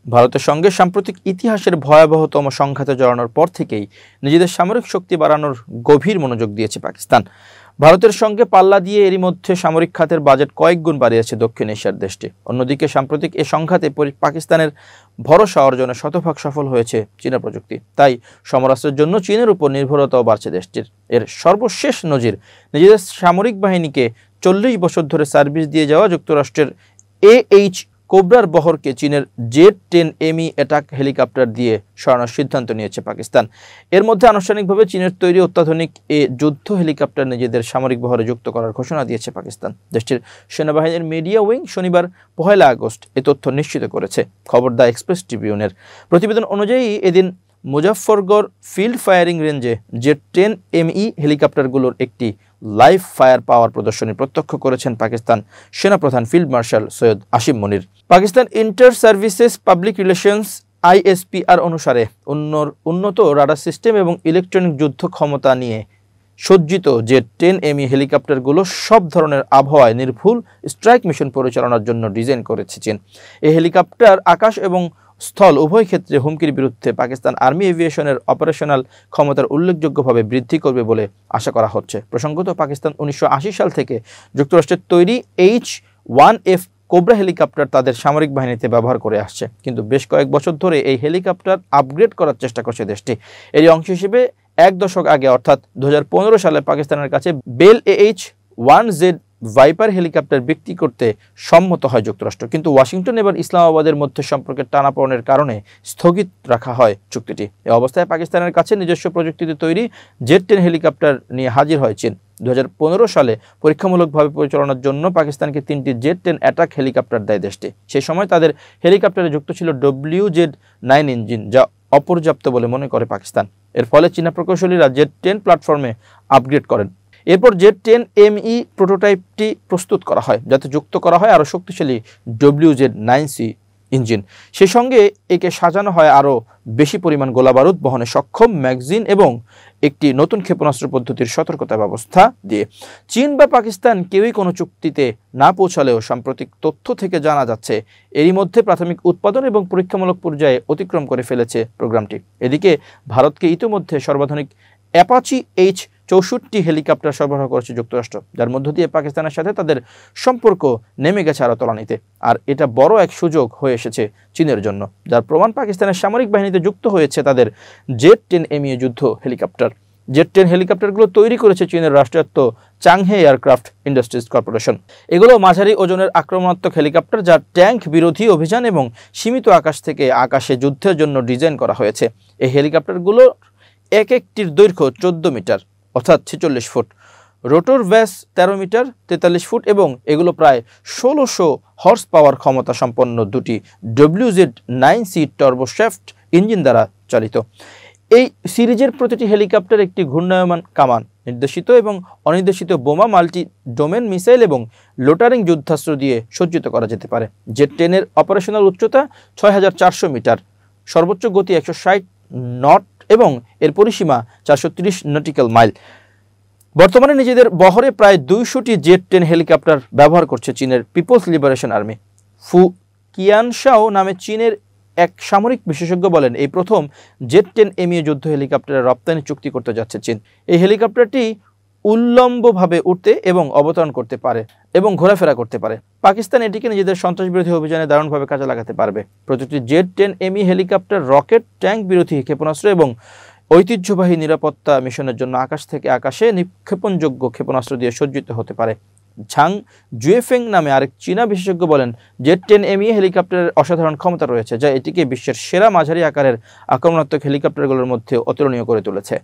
ভারতের সঙ্গে সাম্প্রতিক ইতিহাসের ভয়াবহতম সংঘাতে জড়ানোর পর থেকেই নিজেদের সামরিক শক্তি বাড়ানোর গভীর মনোযোগ দিয়েছে পাকিস্তান। ভারতের সঙ্গে পাল্লা দিয়ে এরই মধ্যে সামরিক খাতের বাজেট কয়েক গুণ বাড়িয়েছে দক্ষিণ এশিয়ার দেশটি। অন্যদিকে সাম্প্রতিক এ সংঘাতে পাকিস্তানের ভরসা অর্জনে শতভাগ সফল হয়েছে চীনা প্রযুক্তি। তাই সমরাস্ত্রের জন্য চীনের উপর নির্ভরতাও বাড়ছে দেশটির। এর সর্বশেষ নজির নিজেদের সামরিক বাহিনীকে 40 বছর ধরে সার্ভিস দিয়ে যাওয়া যুক্তরাষ্ট্রের AH কোবরার বহরকে চীনের Z-10ME অ্যাটাক হেলিকপ্টার দিয়ে সরানোর সিদ্ধান্ত নিয়েছে পাকিস্তান। এর মধ্যে আনুষ্ঠানিকভাবে চীনের তৈরি অত্যাধুনিক এ যুদ্ধ হেলিকপ্টার নিজেদের সামরিক বহরে যুক্ত করার ঘোষণা দিয়েছে পাকিস্তান। দেশটির সেনাবাহিনীর মিডিয়া উইং শনিবার 1 আগস্ট এ তথ্য নিশ্চিত করেছে। খবর দ্য এক্সপ্রেস ট্রিবিউনের প্রতিবেদন অনুযায়ী এদিন মুজাফফরগড় ফিল্ড ফায়ারিং রেঞ্জে Z-10ME হেলিকপ্টারগুলোর একটি লাইভ ফায়ার পাওয়ার প্রদর্শনী প্রত্যক্ষ করেছেন পাকিস্তান সেনাপ্রধান field marshal Syed Asim Munir. Pakistan inter services public relations ISPR অনুসারে উন্নত রাডার সিস্টেম এবং ইলেকট্রনিক যুদ্ধ ক্ষমতা নিয়ে সজ্জিত Z-10ME হেলিকপ্টারগুলো সব ধরনের আবহাওয়ায় নির্ভুল স্ট্রাইক মিশন পরিচালনার জন্য ডিজাইন করেছে চীন। এই হেলিকপ্টার আকাশ এবং স্থল উভয় ক্ষেত্রে হুমকির বিরুদ্ধে পাকিস্তান আর্মি এভিয়েশনের অপারেশনাল ক্ষমতার উল্লেখযোগ্যভাবে বৃদ্ধি করবে বলে আশা করা হচ্ছে। প্রসঙ্গত, পাকিস্তান 1980 সাল থেকে যুক্তরাষ্ট্রের তৈরি H-1F কোবরা হেলিকপ্টার তাদের সামরিক বাহিনীতে ব্যবহার করে আসছে, কিন্তু বেশ কয়েক বছর ধরে এই হেলিকপ্টার আপগ্রেড করার চেষ্টা করছে দেশটি। এরই অংশ হিসেবে 1 দশক আগে অর্থাৎ 2015 সালে পাকিস্তানের কাছে বেল AH-1Z ভাইপার হেলিকপ্টার বিক্রি করতে সম্মত হয় যুক্তরাষ্ট্র, কিন্তু ওয়াশিংটন এবং ইসলামাবাদের মধ্যে সম্পর্কের টানাপোড়েনের কারণে স্থগিত রাখা হয় চুক্তিটি। এই অবস্থায় পাকিস্তানের কাছে নিজস্ব প্রযুক্তিতে তৈরি Z-10 হেলিকপ্টার নিয়ে হাজির হয় চীন। 2015 সালে পরীক্ষামূলকভাবে পরিচালনার জন্য পাকিস্তানকে 3টি Z-10 অ্যাটাক হেলিকপ্টার দেয় দেশটি। সেই সময় তাদের হেলিকপ্টারে যুক্ত ছিল WZ-9 ইঞ্জিন, যা অপর্যাপ্ত বলে মনে করে পাকিস্তান। এর ফলে চীনা প্রকৌশলীরা Z-10 প্ল্যাটফর্মে আপগ্রেড করেন। এরপর Z-10ME প্রোটোটাইপটি প্রস্তুত করা হয়, যাতে যুক্ত করা হয় আরও শক্তিশালী WZ-9C ইঞ্জিন। সেই সঙ্গে একে সাজানো হয় আরও বেশি পরিমাণ গোলাবারুদ বহনে সক্ষম ম্যাগাজিন এবং একটি নতুন ক্ষেপণাস্ত্র পদ্ধতির সতর্কতা ব্যবস্থা দিয়ে। চীন বা পাকিস্তান কেউই কোনো চুক্তিতে না পৌঁছালেও সাম্প্রতিক তথ্য থেকে জানা যাচ্ছে এরই মধ্যে প্রাথমিক উৎপাদন এবং পরীক্ষামূলক পর্যায়ে অতিক্রম করে ফেলেছে প্রোগ্রামটি। এদিকে ভারতকে ইতিমধ্যে সর্বাধুনিক অ্যাপাচি H-64 হেলিকপ্টার সরবরাহ করেছে যুক্তরাষ্ট্র, যার মধ্য দিয়ে পাকিস্তানের সাথে তাদের সম্পর্ক নেমে গেছে আরও তলানিতে। আর এটা বড় এক সুযোগ হয়ে এসেছে চীনের জন্য, যার প্রমাণ পাকিস্তানের সামরিক বাহিনীতে যুক্ত হয়েছে তাদের Z-10ME যুদ্ধ হেলিকপ্টার। Z-10 হেলিকপ্টারগুলো তৈরি করেছে চীনের রাষ্ট্রায়ত্ত চাংহে এয়ারক্রাফট ইন্ডাস্ট্রিজ কর্পোরেশন। এগুলো মাঝারি ওজনের আক্রমণাত্মক হেলিকপ্টার, যা ট্যাঙ্ক বিরোধী অভিযান এবং সীমিত আকাশ থেকে আকাশে যুদ্ধের জন্য ডিজাইন করা হয়েছে। এই হেলিকপ্টারগুলো একটির দৈর্ঘ্য 14 মিটার অর্থাৎ 46 ফুট, রোটর ব্যাস 13 মিটার 43 ফুট এবং এগুলো প্রায় 1600 হর্স পাওয়ার ক্ষমতা সম্পন্ন দুটি WZ-9C টার্বোশ্যাফট ইঞ্জিন দ্বারা চালিত। এই সিরিজের প্রতিটি হেলিকপ্টার একটি ঘূর্ণায়মান কামান, নির্দেশিত এবং অনির্দেশিত বোমা, মাল্টি ডোমেন মিসাইল এবং লোটারিং যুদ্ধাস্ত্র দিয়ে সজ্জিত করা যেতে পারে। Z-10 এর অপারেশনাল উচ্চতা 6400 মিটার, সর্বোচ্চ গতি 160 নট এবং এর পরিসীমা 430 নটিক্যাল মাইল। বর্তমানে নিজেদের বহরে প্রায় 200টি Z-10 হেলিকপ্টার ব্যবহার করছে চীনের পিপলস লিবারেশন আর্মি। ফু কিয়ানশাও নামে চীনের এক সামরিক বিশেষজ্ঞ বলেন, এই প্রথম Z-10ME যুদ্ধ হেলিকপ্টারের রপ্তানি চুক্তি করতে যাচ্ছে চীন। এই হেলিকপ্টারটি উল্লম্বভাবে উঠতে এবং অবতরণ করতে পারে এবং ঘোরাফেরা করতে পারে। পাকিস্তান এটিকে নিজেদের সন্ত্রাসবিরোধী অভিযানে দারুণভাবে কাজে লাগাতে পারবে। প্রতিটি Z-10ME হেলিকপ্টার রকেট, ট্যাঙ্ক বিরোধী ক্ষেপণাস্ত্র এবং ঐতিহ্যবাহী নিরাপত্তা মিশনের জন্য আকাশ থেকে আকাশে নিক্ষেপণযোগ্য ক্ষেপণাস্ত্র দিয়ে সজ্জিত হতে পারে। ঝাং জুয়েফেং নামে আরেক চীনা বিশেষজ্ঞ বলেন, Z-10ME হেলিকপ্টারের অসাধারণ ক্ষমতা রয়েছে, যা এটিকে বিশ্বের সেরা মাঝারি আকারের আক্রমণাত্মক হেলিকপ্টারগুলোর মধ্যে অতুলনীয় করে তুলেছে।